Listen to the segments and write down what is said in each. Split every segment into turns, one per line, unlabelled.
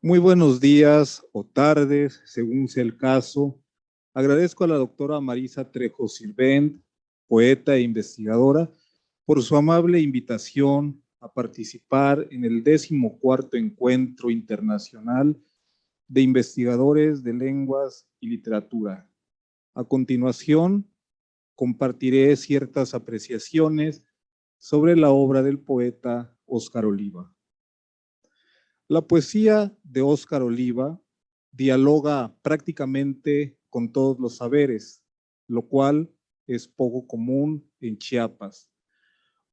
Muy buenos días o tardes, según sea el caso. Agradezco a la doctora Marisa Trejo Sirvent, poeta e investigadora, por su amable invitación a participar en el 14º Encuentro Internacional de Investigadores de Lenguas y Literatura. A continuación, compartiré ciertas apreciaciones sobre la obra del poeta Óscar Oliva. La poesía de Óscar Oliva dialoga prácticamente con todos los saberes, lo cual es poco común en Chiapas,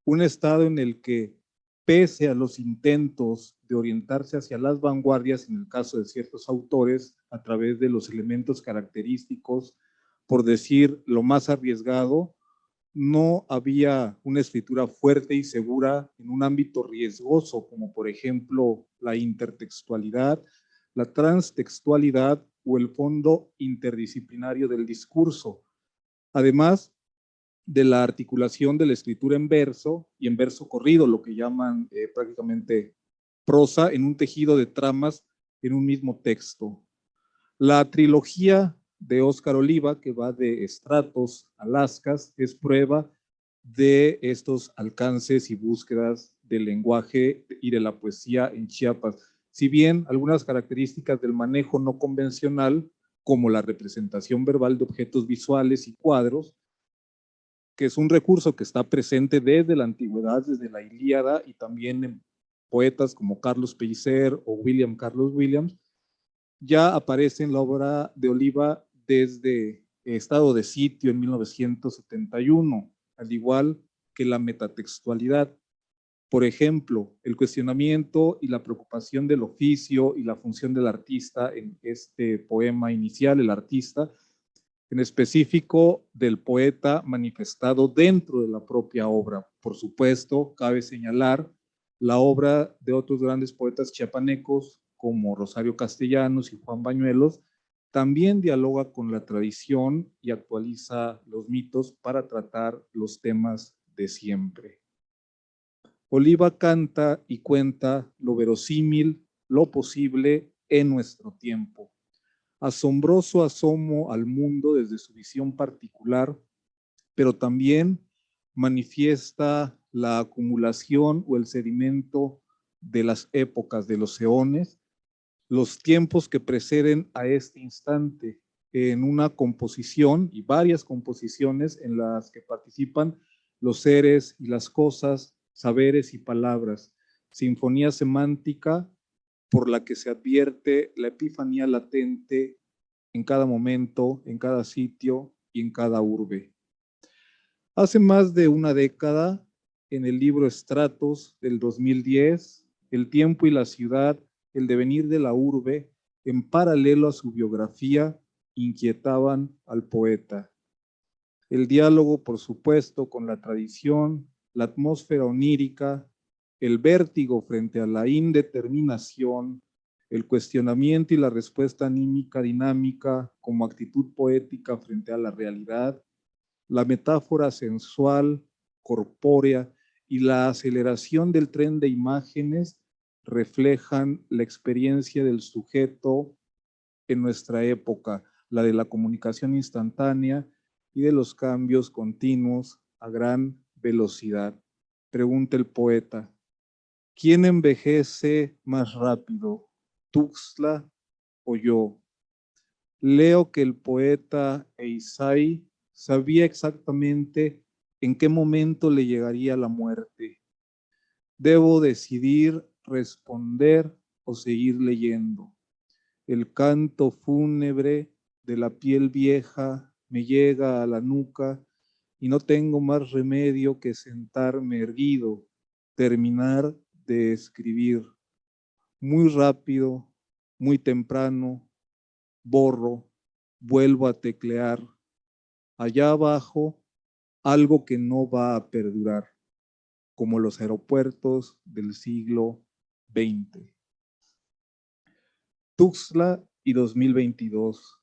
un estado en el que, pese a los intentos de orientarse hacia las vanguardias, en el caso de ciertos autores, a través de los elementos característicos, por decir lo más arriesgado, no había una escritura fuerte y segura en un ámbito riesgoso, como por ejemplo la intertextualidad, la transtextualidad o el fondo interdisciplinario del discurso. Además de la articulación de la escritura en verso y en verso corrido, lo que llaman prácticamente prosa, en un tejido de tramas en un mismo texto. La trilogía de Óscar Oliva, que va de estratos a lascas, es prueba de estos alcances y búsquedas del lenguaje y de la poesía en Chiapas. Si bien algunas características del manejo no convencional, como la representación verbal de objetos visuales y cuadros, que es un recurso que está presente desde la antigüedad, desde la Ilíada, y también en poetas como Carlos Pellicer o William Carlos Williams, ya aparece en la obra de Oliva desde Estado de Sitio en 1971, al igual que la metatextualidad. Por ejemplo, el cuestionamiento y la preocupación del oficio y la función del artista en este poema inicial, El artista, en específico del poeta manifestado dentro de la propia obra. Por supuesto, cabe señalar la obra de otros grandes poetas chiapanecos como Rosario Castellanos y Juan Bañuelos, también dialoga con la tradición y actualiza los mitos para tratar los temas de siempre. Oliva canta y cuenta lo verosímil, lo posible en nuestro tiempo. Asombroso asomo al mundo desde su visión particular, pero también manifiesta la acumulación o el sedimento de las épocas, de los eones, los tiempos que preceden a este instante, en una composición y varias composiciones en las que participan los seres y las cosas, saberes y palabras, sinfonía semántica por la que se advierte la epifanía latente en cada momento, en cada sitio y en cada urbe. Hace más de una década, en el libro Estratos del 2010, El tiempo y la ciudad, el devenir de la urbe, en paralelo a su biografía, inquietaban al poeta. El diálogo, por supuesto, con la tradición, la atmósfera onírica, el vértigo frente a la indeterminación, el cuestionamiento y la respuesta anímica dinámica como actitud poética frente a la realidad, la metáfora sensual, corpórea y la aceleración del tren de imágenes reflejan la experiencia del sujeto en nuestra época, la de la comunicación instantánea y de los cambios continuos a gran velocidad. Pregunta el poeta, ¿quién envejece más rápido, Tuxtla o yo? Leo que el poeta Eisai sabía exactamente en qué momento le llegaría la muerte. Debo decidir responder o seguir leyendo. El canto fúnebre de la piel vieja me llega a la nuca y no tengo más remedio que sentarme erguido, terminar de escribir. Muy rápido, muy temprano, borro, vuelvo a teclear. Allá abajo, algo que no va a perdurar, como los aeropuertos del siglo XX. Tuxtla y 2022,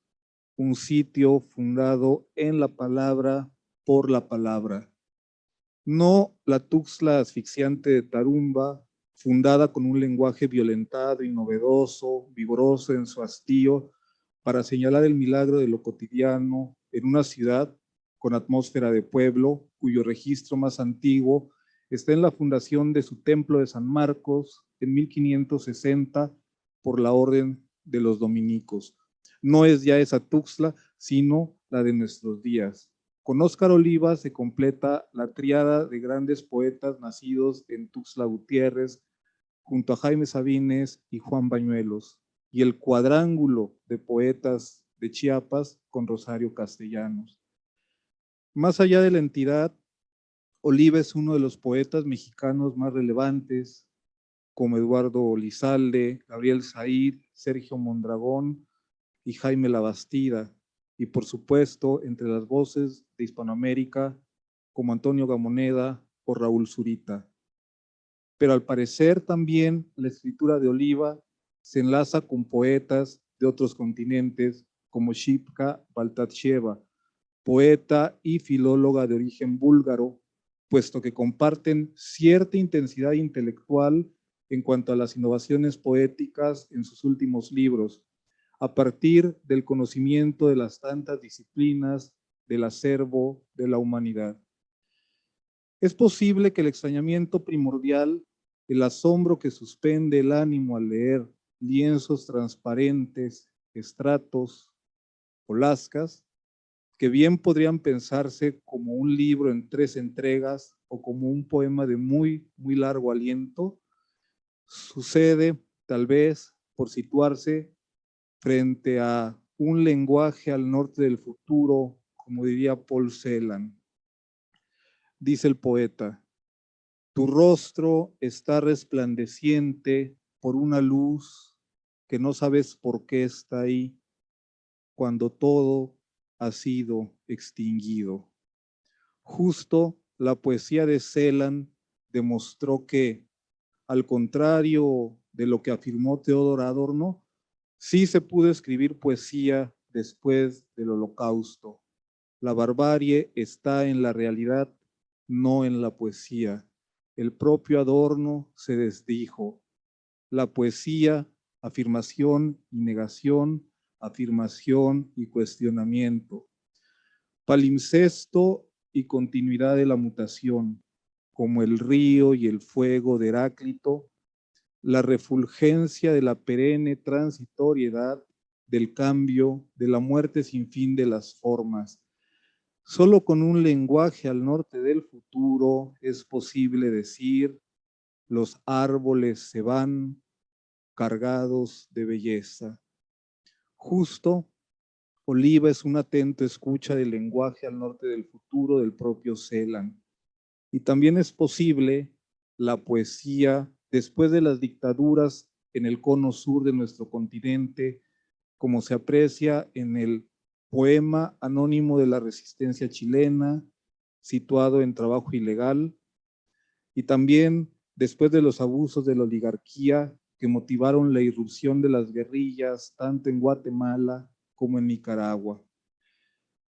un sitio fundado en la palabra por la palabra. No la Tuxtla asfixiante de Tarumba, fundada con un lenguaje violentado y novedoso, vigoroso en su hastío, para señalar el milagro de lo cotidiano en una ciudad con atmósfera de pueblo, cuyo registro más antiguo está en la fundación de su templo de San Marcos en 1560 por la orden de los dominicos. No es ya esa Tuxtla, sino la de nuestros días. Con Óscar Oliva se completa la tríada de grandes poetas nacidos en Tuxtla Gutiérrez, junto a Jaime Sabines y Juan Bañuelos, y el cuadrángulo de poetas de Chiapas con Rosario Castellanos. Más allá de la entidad, Oliva es uno de los poetas mexicanos más relevantes, como Eduardo Lizalde, Gabriel Said, Sergio Mondragón y Jaime Labastida, y por supuesto, entre las voces de Hispanoamérica, como Antonio Gamoneda o Raúl Zurita. Pero al parecer también la escritura de Oliva se enlaza con poetas de otros continentes, como Shipka Baltacheva, poeta y filóloga de origen búlgaro, puesto que comparten cierta intensidad intelectual en cuanto a las innovaciones poéticas en sus últimos libros, a partir del conocimiento de las tantas disciplinas del acervo de la humanidad. Es posible que el extrañamiento primordial, el asombro que suspende el ánimo al leer lienzos transparentes, estratos o lascas, que bien podrían pensarse como un libro en 3 entregas o como un poema de muy largo aliento, sucede tal vez por situarse frente a un lenguaje al norte del futuro, como diría Paul Celan. Dice el poeta: tu rostro está resplandeciente por una luz que no sabes por qué está ahí, cuando todo ha sido extinguido. Justo la poesía de Celan demostró que, al contrario de lo que afirmó Teodor Adorno, sí se pudo escribir poesía después del Holocausto. La barbarie está en la realidad, no en la poesía. El propio Adorno se desdijo. La poesía, afirmación y negación, afirmación y cuestionamiento. Palimpsesto y continuidad de la mutación, como el río y el fuego de Heráclito, la refulgencia de la perenne transitoriedad del cambio, de la muerte sin fin de las formas. Solo con un lenguaje al norte del futuro es posible decir: los árboles se van cargados de belleza. Justo, Oliva es un atento escucha del lenguaje al norte del futuro del propio Celan. Y también es posible la poesía después de las dictaduras en el cono sur de nuestro continente, como se aprecia en el poema anónimo de la resistencia chilena, situado en trabajo ilegal, y también después de los abusos de la oligarquía que motivaron la irrupción de las guerrillas tanto en Guatemala como en Nicaragua.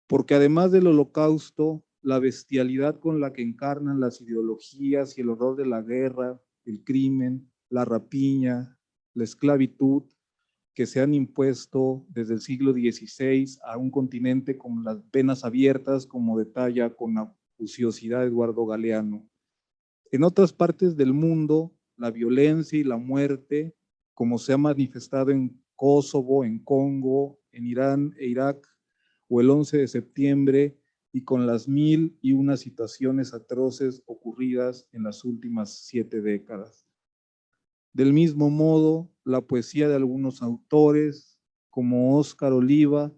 Porque además del Holocausto, la bestialidad con la que encarnan las ideologías y el horror de la guerra, el crimen, la rapiña, la esclavitud, que se han impuesto desde el siglo XVI a un continente con las venas abiertas, como detalla con acuciosidad Eduardo Galeano. En otras partes del mundo, la violencia y la muerte, como se ha manifestado en Kosovo, en Congo, en Irán e Irak, o el 11 de septiembre, y con las 1001 situaciones atroces ocurridas en las últimas 7 décadas. Del mismo modo, la poesía de algunos autores, como Óscar Oliva,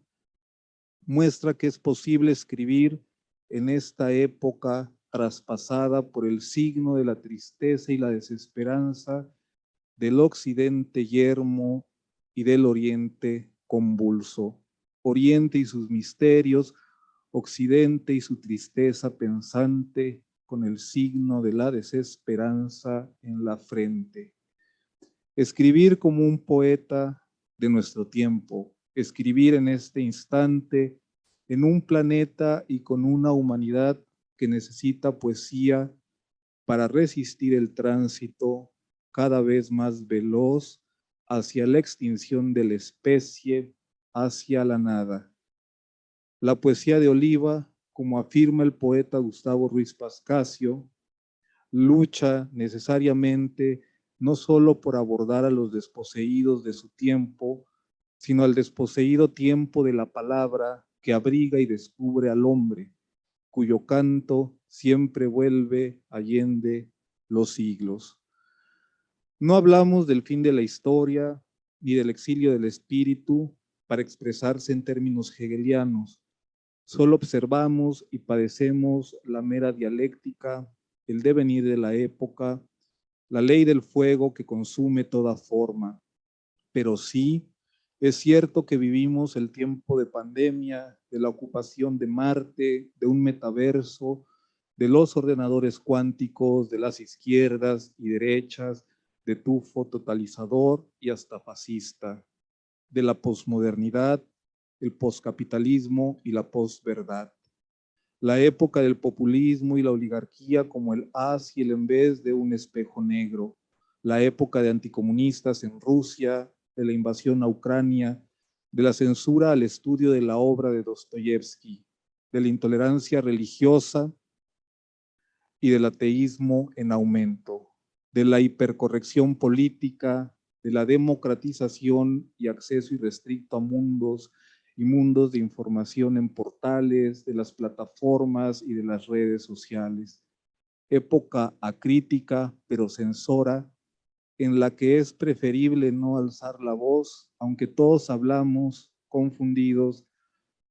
muestra que es posible escribir en esta época traspasada por el signo de la tristeza y la desesperanza, del occidente yermo y del oriente convulso. Oriente y sus misterios, occidente y su tristeza pensante, con el signo de la desesperanza en la frente. Escribir como un poeta de nuestro tiempo, escribir en este instante, en un planeta y con una humanidad que necesita poesía para resistir el tránsito cada vez más veloz hacia la extinción de la especie, hacia la nada. La poesía de Oliva, como afirma el poeta Gustavo Ruiz Pascasio, lucha necesariamente no solo por abordar a los desposeídos de su tiempo, sino al desposeído tiempo de la palabra que abriga y descubre al hombre, cuyo canto siempre vuelve allende los siglos. No hablamos del fin de la historia ni del exilio del espíritu para expresarse en términos hegelianos. Solo observamos y padecemos la mera dialéctica, el devenir de la época, la ley del fuego que consume toda forma. Pero sí, es cierto que vivimos el tiempo de pandemia, de la ocupación de Marte, de un metaverso, de los ordenadores cuánticos, de las izquierdas y derechas, de tufo totalizador y hasta fascista, de la posmodernidad, el poscapitalismo y la posverdad. La época del populismo y la oligarquía como el haz y el en vez de un espejo negro. La época de anticomunistas en Rusia, de la invasión a Ucrania, de la censura al estudio de la obra de Dostoyevsky, de la intolerancia religiosa y del ateísmo en aumento, de la hipercorrección política, de la democratización y acceso irrestricto a mundos y mundos de información en portales, de las plataformas y de las redes sociales. Época acrítica, pero censora, en la que es preferible no alzar la voz, aunque todos hablamos confundidos,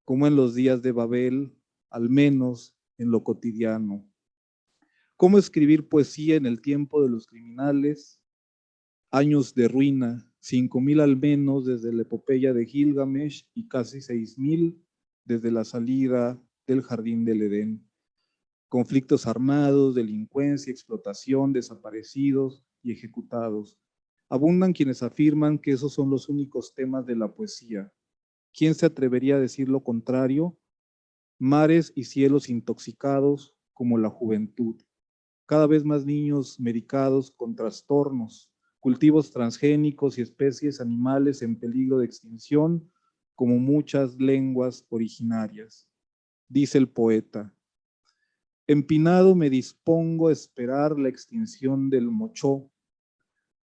como en los días de Babel, al menos en lo cotidiano. ¿Cómo escribir poesía en el tiempo de los criminales? Años de ruina, 5,000 al menos desde la epopeya de Gilgamesh y casi 6,000 desde la salida del jardín del Edén. Conflictos armados, delincuencia, explotación, desaparecidos y ejecutados. Abundan quienes afirman que esos son los únicos temas de la poesía. ¿Quién se atrevería a decir lo contrario? Mares y cielos intoxicados como la juventud. Cada vez más niños medicados con trastornos, cultivos transgénicos y especies animales en peligro de extinción, como muchas lenguas originarias. Dice el poeta, empinado me dispongo a esperar la extinción del mochó,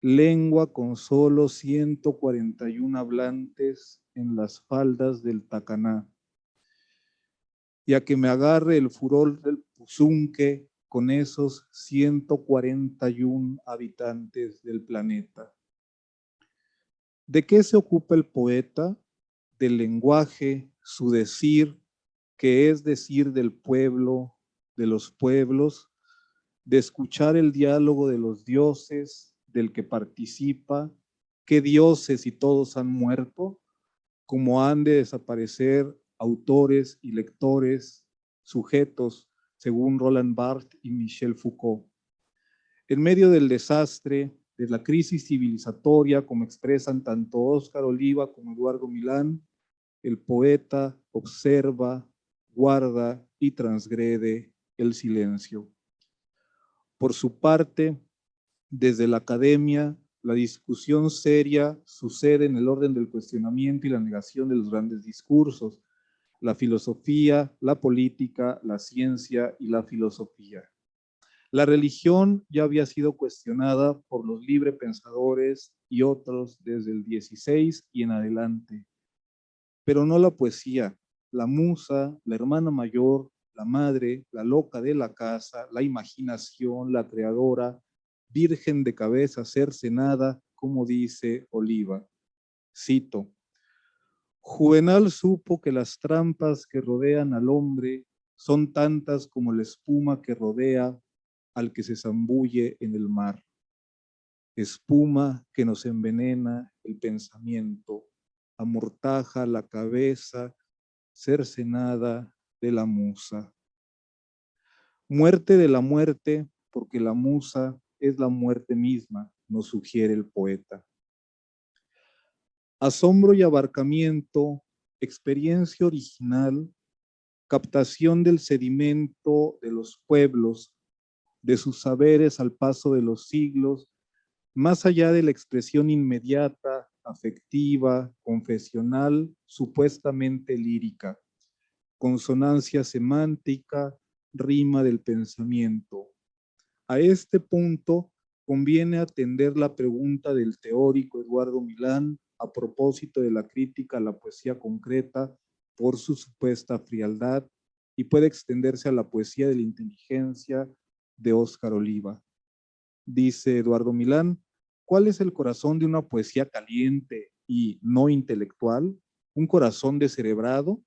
lengua con solo 141 hablantes en las faldas del Tacaná, y a que me agarre el furor del Puzunque con esos 141 habitantes del planeta. ¿De qué se ocupa el poeta? Del lenguaje, su decir, que es decir del pueblo, de los pueblos, de escuchar el diálogo de los dioses, del que participa, ¿qué dioses y todos han muerto? ¿Cómo han de desaparecer autores y lectores, sujetos, según Roland Barthes y Michel Foucault? En medio del desastre, de la crisis civilizatoria, como expresan tanto Óscar Oliva como Eduardo Milán, el poeta observa, guarda y transgrede el silencio. Por su parte, desde la academia, la discusión seria sucede en el orden del cuestionamiento y la negación de los grandes discursos, la filosofía, la política, la ciencia y la filosofía. La religión ya había sido cuestionada por los librepensadores y otros desde el 16 y en adelante, pero no la poesía, la musa, la hermana mayor, la madre, la loca de la casa, la imaginación, la creadora, virgen de cabeza cercenada, como dice Oliva. Cito, Juvenal supo que las trampas que rodean al hombre son tantas como la espuma que rodea al que se zambulle en el mar. Espuma que nos envenena el pensamiento, amortaja la cabeza cercenada de la musa. Muerte de la muerte, porque la musa es la muerte misma, nos sugiere el poeta. Asombro y abarcamiento, experiencia original, captación del sedimento de los pueblos, de sus saberes al paso de los siglos, Más allá de la expresión inmediata, afectiva, confesional, supuestamente lírica, consonancia semántica, rima del pensamiento. A este punto conviene atender la pregunta del teórico Eduardo Milán a propósito de la crítica a la poesía concreta por su supuesta frialdad y puede extenderse a la poesía de la inteligencia de Óscar Oliva. Dice Eduardo Milán, ¿cuál es el corazón de una poesía caliente y no intelectual? ¿Un corazón descerebrado?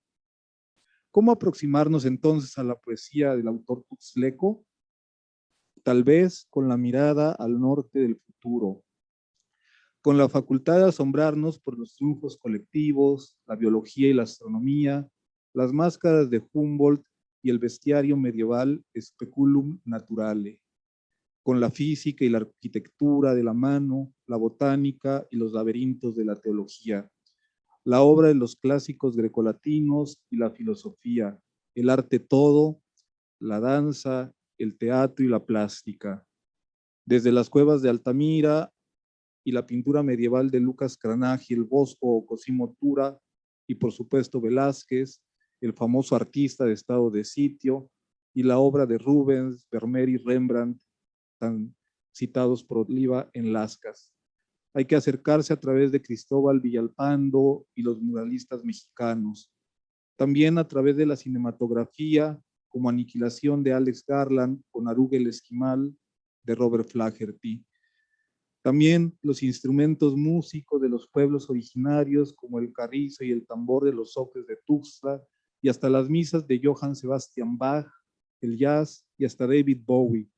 ¿Cómo aproximarnos entonces a la poesía del autor tuxtleco? Tal vez con la mirada al norte del futuro, con la facultad de asombrarnos por los triunfos colectivos, la biología y la astronomía, las máscaras de Humboldt y el bestiario medieval Speculum Naturale, con la física y la arquitectura de la mano, la botánica y los laberintos de la teología, la obra de los clásicos grecolatinos y la filosofía, el arte todo, la danza, el teatro y la plástica. Desde las cuevas de Altamira y la pintura medieval de Lucas Cranach y el Bosco o Cosimo Tura, y por supuesto Velázquez, el famoso artista de estado de sitio, y la obra de Rubens, Vermeer y Rembrandt, tan citados por Oliva en Lascas. Hay que acercarse a través de Cristóbal Villalpando y los muralistas mexicanos. También a través de la cinematografía, como Aniquilación de Alex Garland o Naruga el Esquimal de Robert Flaherty. También los instrumentos músicos de los pueblos originarios, como el carrizo y el tambor de los Sopes de Tuxtla, y hasta las misas de Johann Sebastian Bach, el jazz y hasta David Bowie,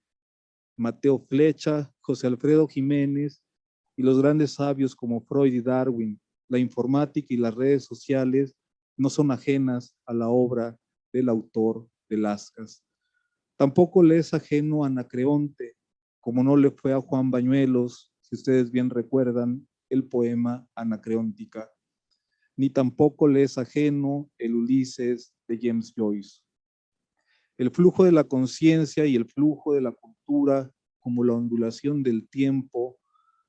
Mateo Flecha, José Alfredo Jiménez y los grandes sabios como Freud y Darwin. La informática y las redes sociales no son ajenas a la obra del autor de Lascas. Tampoco le es ajeno a Anacreonte, como no le fue a Juan Bañuelos, si ustedes bien recuerdan el poema Anacreóntica, ni tampoco le es ajeno el Ulises de James Joyce. El flujo de la conciencia y el flujo de la cultura, como la ondulación del tiempo,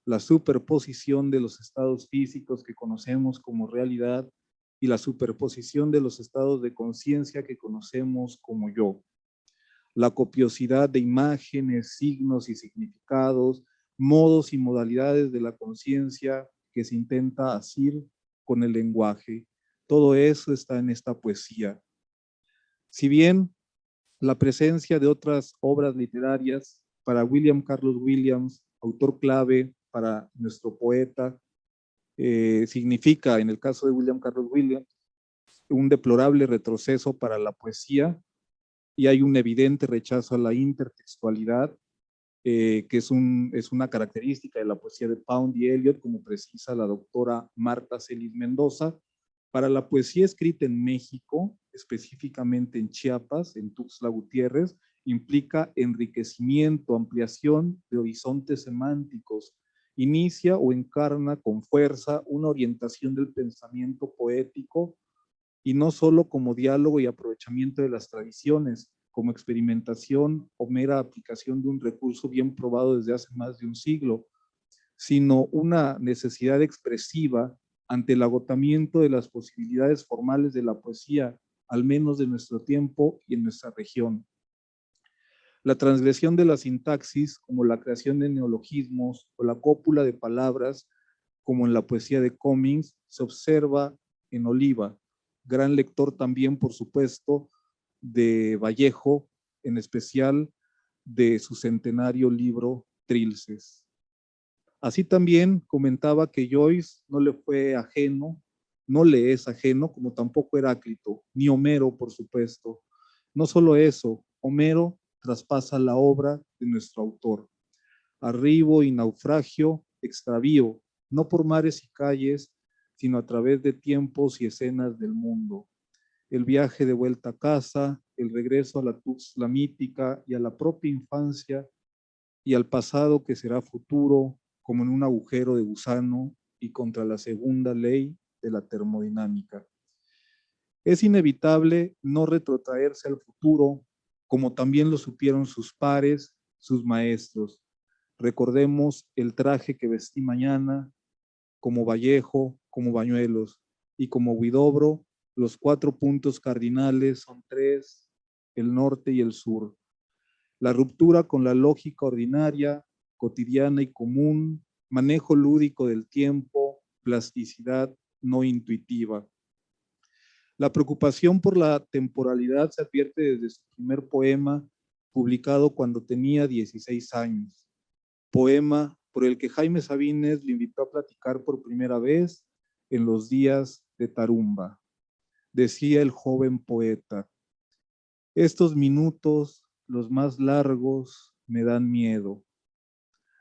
la superposición de los estados físicos que conocemos como realidad y la superposición de los estados de conciencia que conocemos como yo. La copiosidad de imágenes, signos y significados, modos y modalidades de la conciencia que se intenta asir con el lenguaje. Todo eso está en esta poesía. Si bien la presencia de otras obras literarias para William Carlos Williams, autor clave para nuestro poeta, significa, en el caso de William Carlos Williams, un deplorable retroceso para la poesía y hay un evidente rechazo a la intertextualidad, que es una característica de la poesía de Pound y Eliot, como precisa la doctora Marta Celis Mendoza. Para la poesía escrita en México, específicamente en Chiapas, en Tuxtla Gutiérrez, implica enriquecimiento, ampliación de horizontes semánticos, inicia o encarna con fuerza una orientación del pensamiento poético y no solo como diálogo y aprovechamiento de las tradiciones, como experimentación o mera aplicación de un recurso bien probado desde hace más de un siglo, sino una necesidad expresiva ante el agotamiento de las posibilidades formales de la poesía, al menos de nuestro tiempo y en nuestra región. La transgresión de la sintaxis, como la creación de neologismos o la cópula de palabras, como en la poesía de Cummings, se observa en Oliva, gran lector también, por supuesto, de Vallejo, en especial de su centenario libro Trilces. Así también comentaba que Joyce no le fue ajeno, no le es ajeno, como tampoco Heráclito, ni Homero, por supuesto. No solo eso, Homero traspasa la obra de nuestro autor. Arribo y naufragio, extravío, no por mares y calles, sino a través de tiempos y escenas del mundo. El viaje de vuelta a casa, el regreso a la Tuxtla mítica y a la propia infancia y al pasado que será futuro, como en un agujero de gusano y contra la segunda ley de la termodinámica. Es inevitable no retrotraerse al futuro, como también lo supieron sus pares, sus maestros. Recordemos el traje que vestí mañana, como Vallejo, como Bañuelos, y como Huidobro, los 4 puntos cardinales son 3, el norte y el sur. La ruptura con la lógica ordinaria, cotidiana y común, manejo lúdico del tiempo, plasticidad no intuitiva. La preocupación por la temporalidad se advierte desde su primer poema, publicado cuando tenía 16 años. Poema por el que Jaime Sabines le invitó a platicar por primera vez en los días de Tarumba. Decía el joven poeta: estos minutos, los más largos, me dan miedo.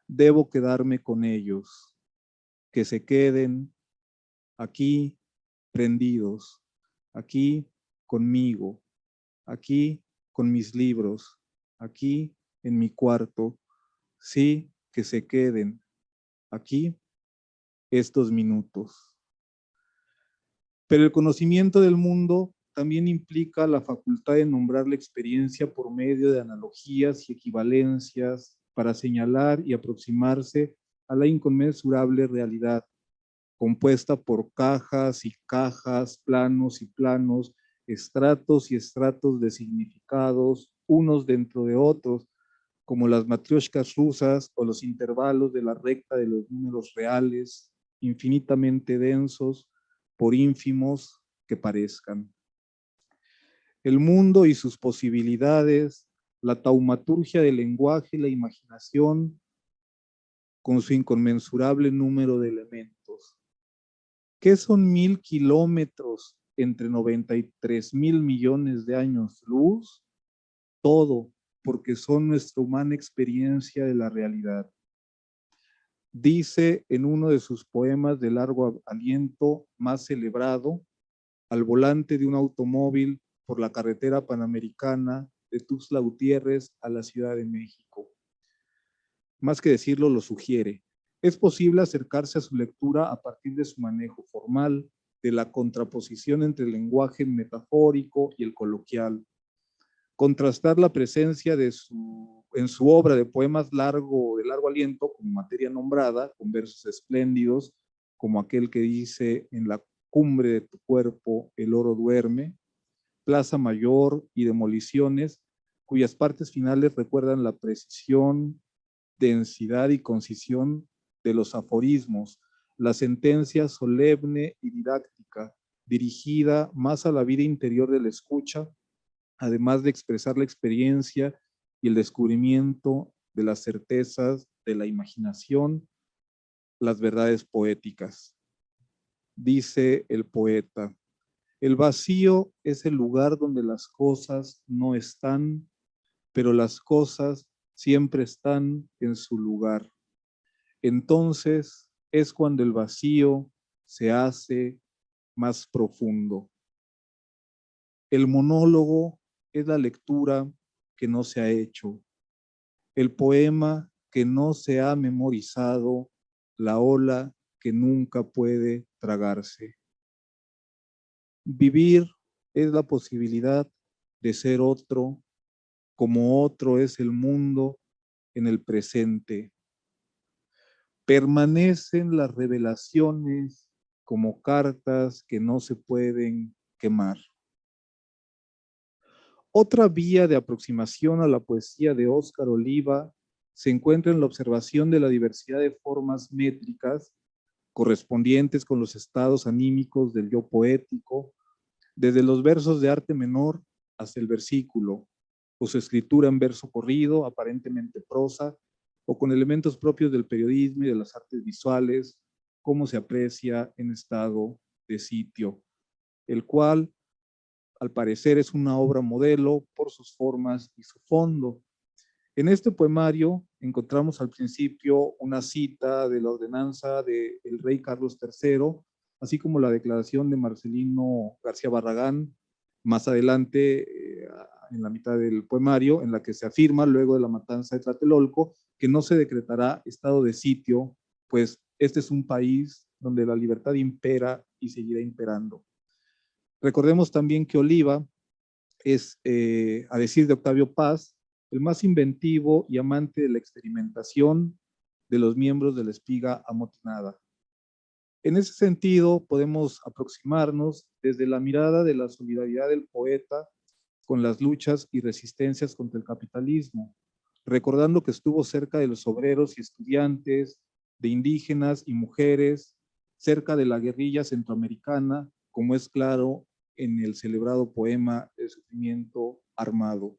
Debo quedarme con ellos, que se queden aquí prendidos, aquí conmigo, aquí con mis libros, aquí en mi cuarto. Sí, que se queden aquí estos minutos. Pero el conocimiento del mundo también implica la facultad de nombrar la experiencia por medio de analogías y equivalencias para señalar y aproximarse a la inconmensurable realidad, compuesta por cajas y cajas, planos y planos, estratos y estratos de significados, unos dentro de otros, como las matrioshkas rusas o los intervalos de la recta de los números reales, infinitamente densos, por ínfimos que parezcan. El mundo y sus posibilidades, la taumaturgia del lenguaje y la imaginación, con su inconmensurable número de elementos. ¿Qué son 1000 kilómetros entre 93,000 millones de años luz? Todo, porque son nuestra humana experiencia de la realidad. Dice en uno de sus poemas de largo aliento más celebrado, al volante de un automóvil por la carretera panamericana de Tuxtla Gutiérrez a la Ciudad de México. Más que decirlo, lo sugiere. Es posible acercarse a su lectura a partir de su manejo formal, de la contraposición entre el lenguaje metafórico y el coloquial. Contrastar la presencia en su obra de poemas de largo aliento como materia nombrada, con versos espléndidos, como aquel que dice: en la cumbre de tu cuerpo el oro duerme, Plaza Mayor y Demoliciones, cuyas partes finales recuerdan la precisión, densidad y concisión de los aforismos, la sentencia solemne y didáctica, dirigida más a la vida interior de la escucha, además de expresar la experiencia y el descubrimiento de las certezas de la imaginación, las verdades poéticas. Dice el poeta: el vacío es el lugar donde las cosas no están, pero las cosas siempre están en su lugar. Entonces es cuando el vacío se hace más profundo. El monólogo es la lectura que no se ha hecho, el poema que no se ha memorizado, la ola que nunca puede tragarse. Vivir es la posibilidad de ser otro, como otro es el mundo en el presente. Permanecen las revelaciones como cartas que no se pueden quemar. Otra vía de aproximación a la poesía de Óscar Oliva se encuentra en la observación de la diversidad de formas métricas correspondientes con los estados anímicos del yo poético, desde los versos de arte menor hasta el versículo, o su escritura en verso corrido, aparentemente prosa, o con elementos propios del periodismo y de las artes visuales, como se aprecia en estado de sitio, el cual al parecer es una obra modelo por sus formas y su fondo. En este poemario encontramos al principio una cita de la ordenanza del rey Carlos III, así como la declaración de Marcelino García Barragán, más adelante en la mitad del poemario, en la que se afirma, luego de la matanza de Tlatelolco, que no se decretará estado de sitio, pues este es un país donde la libertad impera y seguirá imperando. Recordemos también que Oliva es, a decir de Octavio Paz, el más inventivo y amante de la experimentación de los miembros de la espiga amotinada. En ese sentido, podemos aproximarnos desde la mirada de la solidaridad del poeta con las luchas y resistencias contra el capitalismo, recordando que estuvo cerca de los obreros y estudiantes, de indígenas y mujeres, cerca de la guerrilla centroamericana, como es claro en el celebrado poema El sufrimiento armado.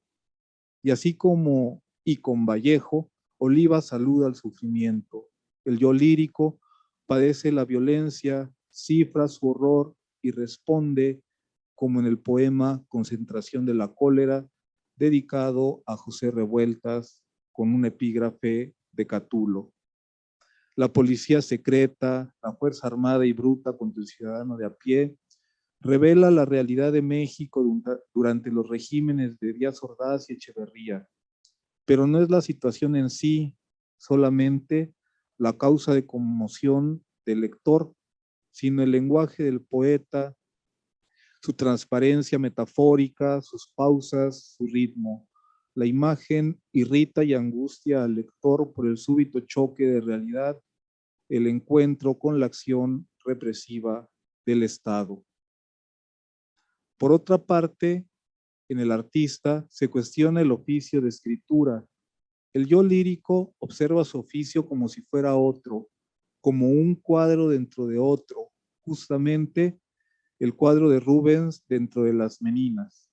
Y así como y con Vallejo, Oliva saluda al sufrimiento. El yo lírico padece la violencia, cifra su horror y responde, como en el poema Concentración de la cólera, dedicado a José Revueltas, con un epígrafe de Catulo. La policía secreta, la fuerza armada y bruta contra el ciudadano de a pie, revela la realidad de México durante los regímenes de Díaz Ordaz y Echeverría. Pero no es la situación en sí solamente la causa de conmoción del lector, sino el lenguaje del poeta, su transparencia metafórica, sus pausas, su ritmo. La imagen irrita y angustia al lector por el súbito choque de realidad, el encuentro con la acción represiva del Estado. Por otra parte, en el artista se cuestiona el oficio de escritura. El yo lírico observa su oficio como si fuera otro, como un cuadro dentro de otro, justamente el cuadro de Rubens dentro de las Meninas.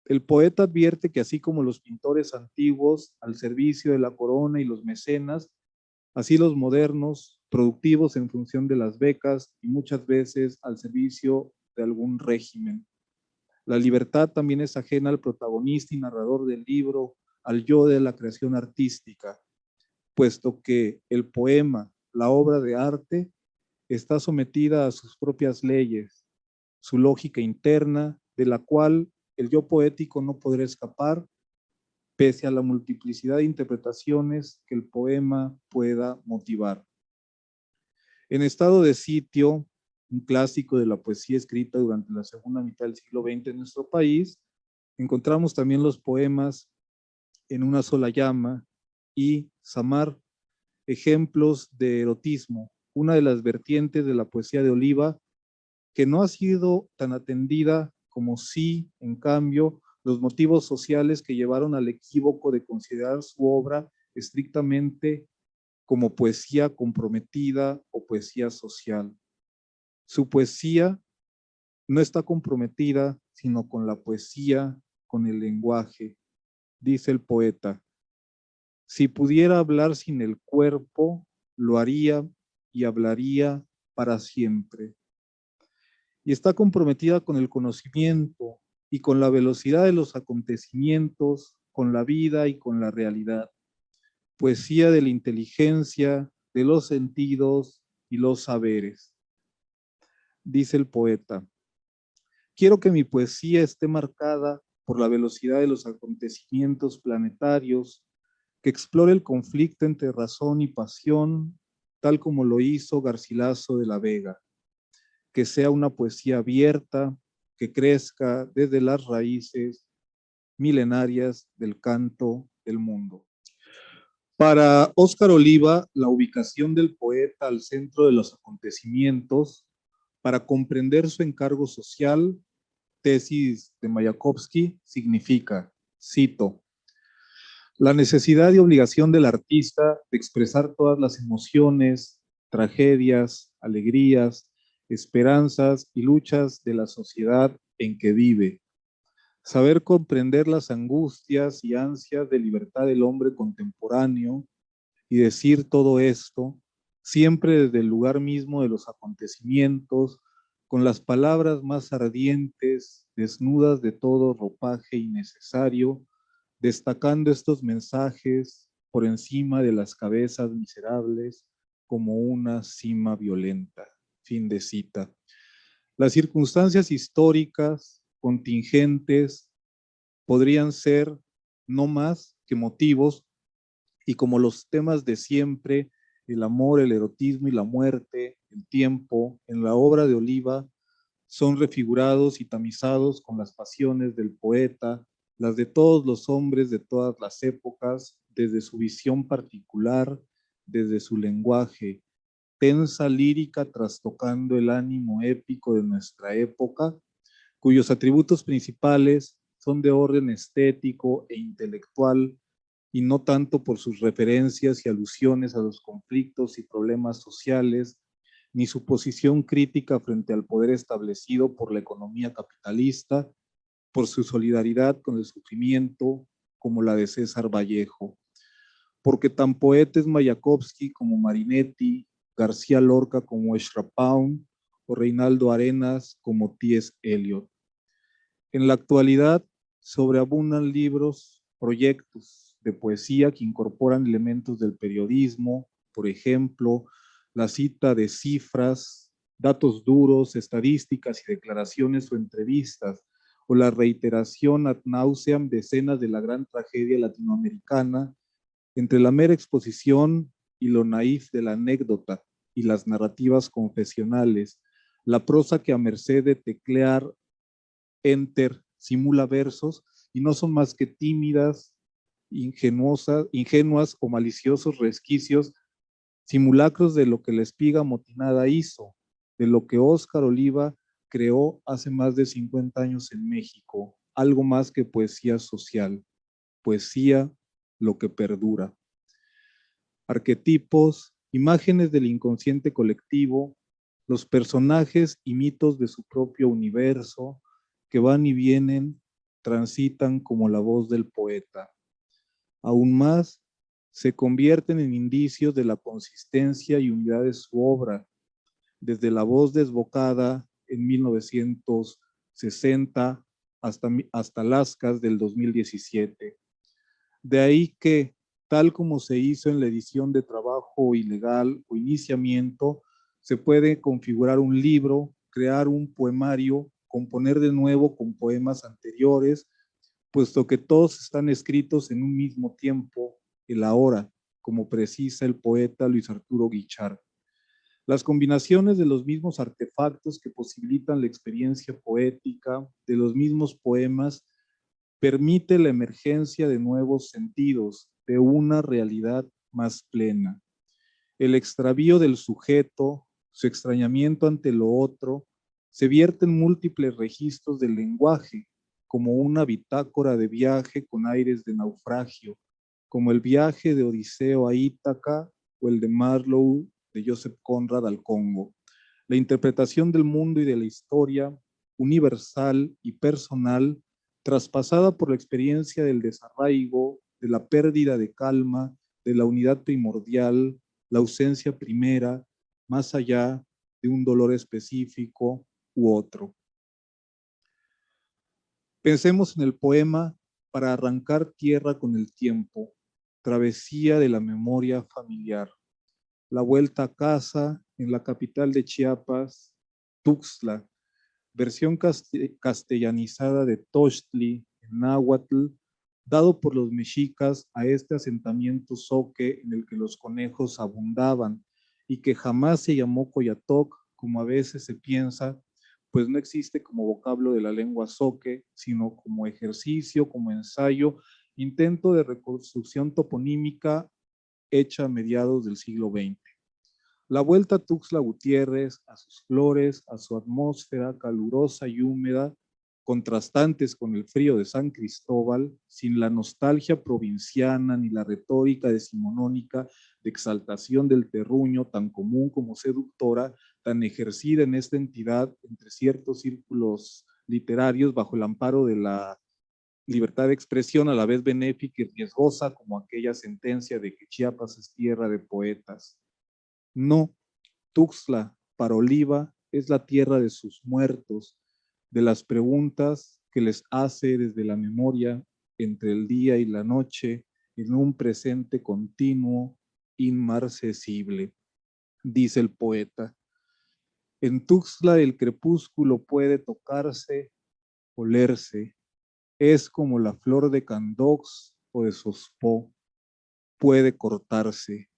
El poeta advierte que así como los pintores antiguos al servicio de la corona y los mecenas, así los modernos, productivos en función de las becas y muchas veces al servicio de algún régimen. La libertad también es ajena al protagonista y narrador del libro, al yo de la creación artística, puesto que el poema, la obra de arte, está sometida a sus propias leyes, su lógica interna, de la cual el yo poético no podrá escapar, pese a la multiplicidad de interpretaciones que el poema pueda motivar. En Estado de sitio, un clásico de la poesía escrita durante la segunda mitad del siglo XX en nuestro país, encontramos también los poemas En una sola llama y Samar, ejemplos de erotismo, una de las vertientes de la poesía de Oliva que no ha sido tan atendida como sí, en cambio, los motivos sociales que llevaron al equívoco de considerar su obra estrictamente como poesía comprometida o poesía social. Su poesía no está comprometida, sino con la poesía, con el lenguaje, dice el poeta. Si pudiera hablar sin el cuerpo, lo haría y hablaría para siempre. Y está comprometida con el conocimiento y con la velocidad de los acontecimientos, con la vida y con la realidad. Poesía de la inteligencia, de los sentidos y los saberes. Dice el poeta, quiero que mi poesía esté marcada por la velocidad de los acontecimientos planetarios, que explore el conflicto entre razón y pasión, tal como lo hizo Garcilaso de la Vega, que sea una poesía abierta, que crezca desde las raíces milenarias del canto del mundo. Para Óscar Oliva, la ubicación del poeta al centro de los acontecimientos, para comprender su encargo social, tesis de Mayakovsky, significa, cito, la necesidad y obligación del artista de expresar todas las emociones, tragedias, alegrías, esperanzas y luchas de la sociedad en que vive. Saber comprender las angustias y ansias de libertad del hombre contemporáneo y decir todo esto, siempre desde el lugar mismo de los acontecimientos, con las palabras más ardientes, desnudas de todo ropaje innecesario, destacando estos mensajes por encima de las cabezas miserables como una cima violenta. Fin de cita. Las circunstancias históricas, contingentes, podrían ser no más que motivos y como los temas de siempre, el amor, el erotismo y la muerte, el tiempo, en la obra de Oliva, son refigurados y tamizados con las pasiones del poeta, las de todos los hombres de todas las épocas, desde su visión particular, desde su lenguaje, tensa lírica trastocando el ánimo épico de nuestra época, cuyos atributos principales son de orden estético e intelectual y no tanto por sus referencias y alusiones a los conflictos y problemas sociales, ni su posición crítica frente al poder establecido por la economía capitalista, por su solidaridad con el sufrimiento, como la de César Vallejo. Porque tan poetas Mayakovsky como Marinetti, García Lorca como Ezra Pound o Reinaldo Arenas como T.S. Eliot. En la actualidad sobreabundan libros, proyectos de poesía que incorporan elementos del periodismo, por ejemplo, la cita de cifras, datos duros, estadísticas y declaraciones o entrevistas, o la reiteración ad nauseam de escenas de la gran tragedia latinoamericana, entre la mera exposición y lo naif de la anécdota y las narrativas confesionales, la prosa que a merced de teclear enter simula versos y no son más que tímidas, ingenuas o maliciosos resquicios, simulacros de lo que la espiga motinada hizo, de lo que Óscar Oliva creó hace más de 50 años en México, algo más que poesía social, poesía lo que perdura. Arquetipos, imágenes del inconsciente colectivo, los personajes y mitos de su propio universo que van y vienen, transitan como la voz del poeta. Aún más, se convierten en indicios de la consistencia y unidad de su obra, desde la voz desbocada en 1960 hasta Lascas del 2017. De ahí que, tal como se hizo en la edición de trabajo ilegal o iniciamiento, se puede configurar un libro, crear un poemario, componer de nuevo con poemas anteriores, puesto que todos están escritos en un mismo tiempo, el ahora, como precisa el poeta Luis Arturo Guichard. Las combinaciones de los mismos artefactos que posibilitan la experiencia poética, de los mismos poemas, permite la emergencia de nuevos sentidos, de una realidad más plena. El extravío del sujeto, su extrañamiento ante lo otro, se vierte en múltiples registros del lenguaje, como una bitácora de viaje con aires de naufragio, como el viaje de Odiseo a Ítaca o el de Marlowe de Joseph Conrad al Congo. La interpretación del mundo y de la historia, universal y personal, traspasada por la experiencia del desarraigo, de la pérdida de calma, de la unidad primordial, la ausencia primera, más allá de un dolor específico u otro. Pensemos en el poema Para arrancar tierra con el tiempo, travesía de la memoria familiar. La vuelta a casa en la capital de Chiapas, Tuxtla, versión castellanizada de Tochtli en náhuatl, dado por los mexicas a este asentamiento zoque en el que los conejos abundaban y que jamás se llamó Coyatoc, como a veces se piensa, pues no existe como vocablo de la lengua zoque, sino como ejercicio, como ensayo, intento de reconstrucción toponímica hecha a mediados del siglo XX. La vuelta a Tuxtla Gutiérrez, a sus flores, a su atmósfera calurosa y húmeda, contrastantes con el frío de San Cristóbal, sin la nostalgia provinciana ni la retórica decimonónica de exaltación del terruño tan común como seductora, tan ejercida en esta entidad entre ciertos círculos literarios bajo el amparo de la libertad de expresión a la vez benéfica y riesgosa como aquella sentencia de que Chiapas es tierra de poetas. No, Tuxtla para Oliva es la tierra de sus muertos, de las preguntas que les hace desde la memoria entre el día y la noche en un presente continuo, inmarcesible, dice el poeta. En Tuxtla el crepúsculo puede tocarse, olerse, es como la flor de Candox o de Sospó, puede cortarse,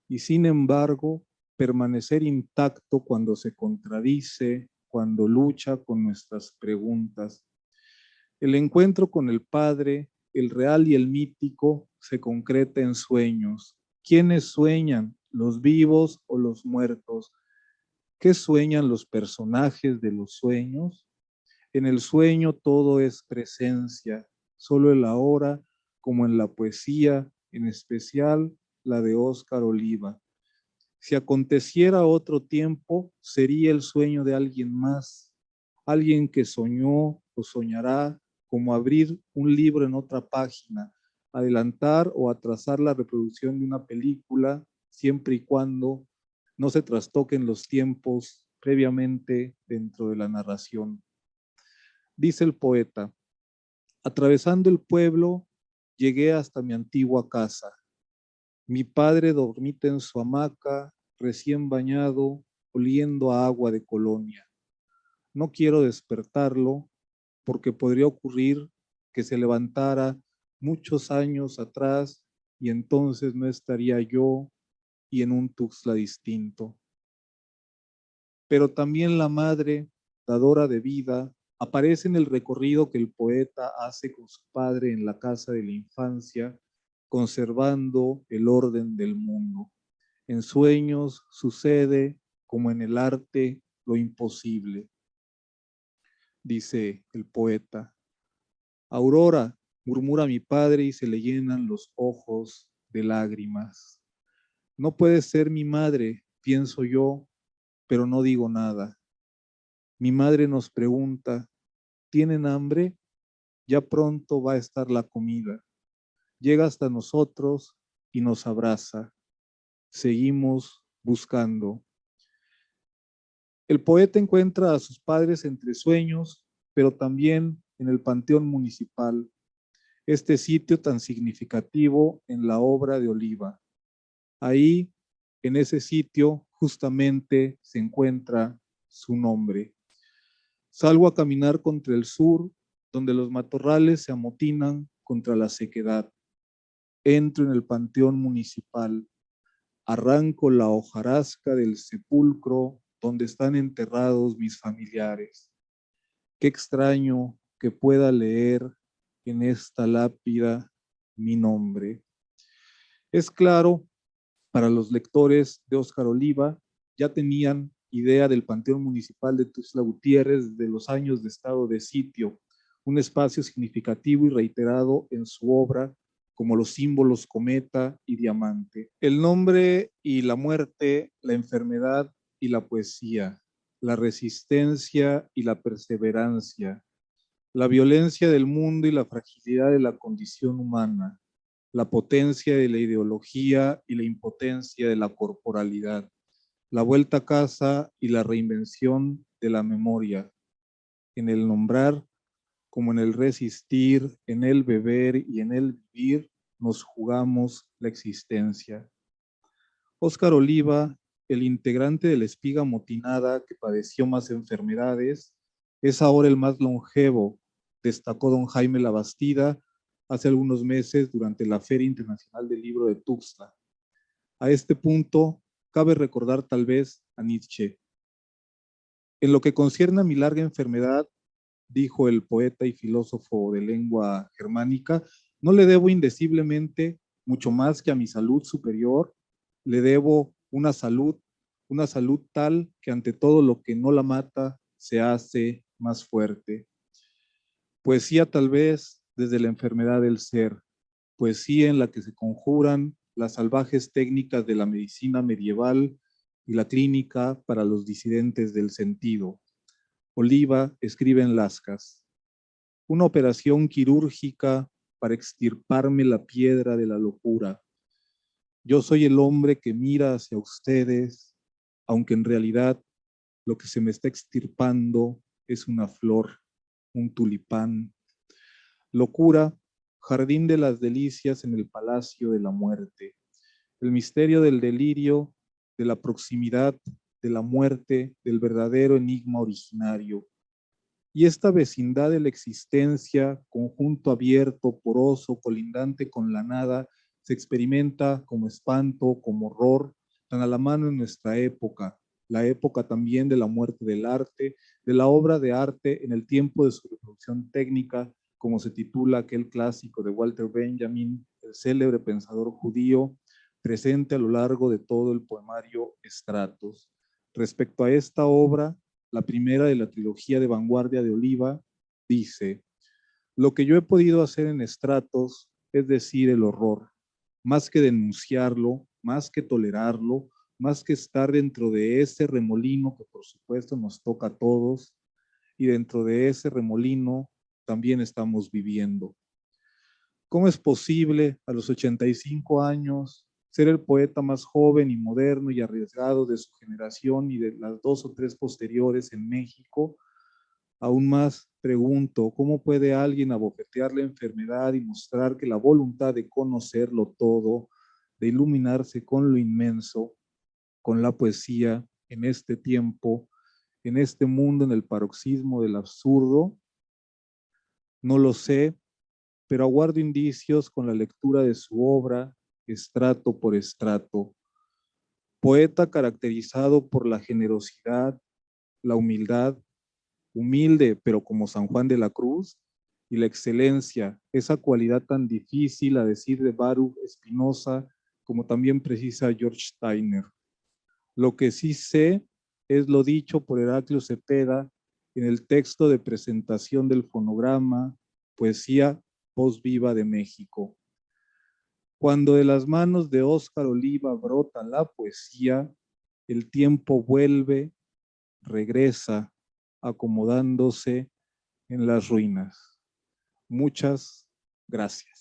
y sin embargo permanecer intacto cuando se contradice, cuando lucha con nuestras preguntas. El encuentro con el Padre, el real y el mítico, se concreta en sueños. ¿Quiénes sueñan, los vivos o los muertos? ¿Qué sueñan los personajes de los sueños? En el sueño todo es presencia, solo el ahora, como en la poesía, en especial la de Óscar Oliva. Si aconteciera otro tiempo, sería el sueño de alguien más, alguien que soñó o soñará, como abrir un libro en otra página, adelantar o atrasar la reproducción de una película, siempre y cuando no se trastoquen los tiempos previamente dentro de la narración. Dice el poeta: atravesando el pueblo, llegué hasta mi antigua casa. Mi padre dormita en su hamaca, recién bañado, oliendo a agua de colonia. No quiero despertarlo porque podría ocurrir que se levantara muchos años atrás y entonces no estaría yo y en un Tuxtla distinto. Pero también la madre, dadora de vida, aparece en el recorrido que el poeta hace con su padre en la casa de la infancia, conservando el orden del mundo. En sueños sucede, como en el arte, lo imposible. Dice el poeta: Aurora, murmura mi padre y se le llenan los ojos de lágrimas. No puede ser mi madre, pienso yo, pero no digo nada. Mi madre nos pregunta: ¿tienen hambre? Ya pronto va a estar la comida. Llega hasta nosotros y nos abraza. Seguimos buscando. El poeta encuentra a sus padres entre sueños, pero también en el Panteón Municipal, este sitio tan significativo en la obra de Oliva. Ahí, en ese sitio, justamente se encuentra su nombre. Salgo a caminar contra el sur, donde los matorrales se amotinan contra la sequedad. Entro en el Panteón Municipal. Arranco la hojarasca del sepulcro donde están enterrados mis familiares. Qué extraño que pueda leer en esta lápida mi nombre. Es claro, para los lectores de Óscar Oliva, ya tenían idea del Panteón Municipal de Tuxtla Gutiérrez desde los años de estado de sitio, un espacio significativo y reiterado en su obra, como los símbolos cometa y diamante. El nombre y la muerte, la enfermedad y la poesía, la resistencia y la perseverancia, la violencia del mundo y la fragilidad de la condición humana, la potencia de la ideología y la impotencia de la corporalidad, la vuelta a casa y la reinvención de la memoria, en el nombrar como en el resistir, en el beber y en el vivir, nos jugamos la existencia. Óscar Oliva, el integrante de la espiga motinada que padeció más enfermedades, es ahora el más longevo, destacó don Jaime Labastida hace algunos meses durante la Feria Internacional del Libro de Tuxtla. A este punto, cabe recordar tal vez a Nietzsche. En lo que concierne a mi larga enfermedad, dijo el poeta y filósofo de lengua germánica, no le debo indeciblemente mucho más que a mi salud superior, le debo una salud tal que ante todo lo que no la mata se hace más fuerte. Poesía tal vez desde la enfermedad del ser, poesía en la que se conjuran las salvajes técnicas de la medicina medieval y la clínica para los disidentes del sentido. Oliva escribe en Lascas: una operación quirúrgica para extirparme la piedra de la locura. Yo soy el hombre que mira hacia ustedes, aunque en realidad lo que se me está extirpando es una flor, un tulipán. Locura, jardín de las delicias en el palacio de la muerte. El misterio del delirio, de la proximidad, de la muerte, del verdadero enigma originario. Y esta vecindad de la existencia, conjunto abierto, poroso, colindante con la nada, se experimenta como espanto, como horror, tan a la mano en nuestra época, la época también de la muerte del arte, de la obra de arte en el tiempo de su reproducción técnica, como se titula aquel clásico de Walter Benjamin, el célebre pensador judío, presente a lo largo de todo el poemario Estratos. Respecto a esta obra, la primera de la trilogía de Vanguardia de Oliva, dice: lo que yo he podido hacer en Estratos es decir el horror, más que denunciarlo, más que tolerarlo, más que estar dentro de ese remolino que por supuesto nos toca a todos, y dentro de ese remolino también estamos viviendo. ¿Cómo es posible a los 85 años ser el poeta más joven y moderno y arriesgado de su generación y de las 2 o 3 posteriores en México? Aún más pregunto, ¿cómo puede alguien abofetear la enfermedad y mostrar que la voluntad de conocerlo todo, de iluminarse con lo inmenso, con la poesía, en este tiempo, en este mundo, en el paroxismo del absurdo? No lo sé, pero aguardo indicios con la lectura de su obra, estrato por estrato. Poeta caracterizado por la generosidad, la humildad, humilde, pero como San Juan de la Cruz, y la excelencia, esa cualidad tan difícil a decir de Baruch Spinoza, como también precisa George Steiner. Lo que sí sé es lo dicho por Heraclio Cepeda en el texto de presentación del fonograma Poesía Voz Viva de México. Cuando de las manos de Óscar Oliva brota la poesía, el tiempo vuelve, regresa, acomodándose en las ruinas. Muchas gracias.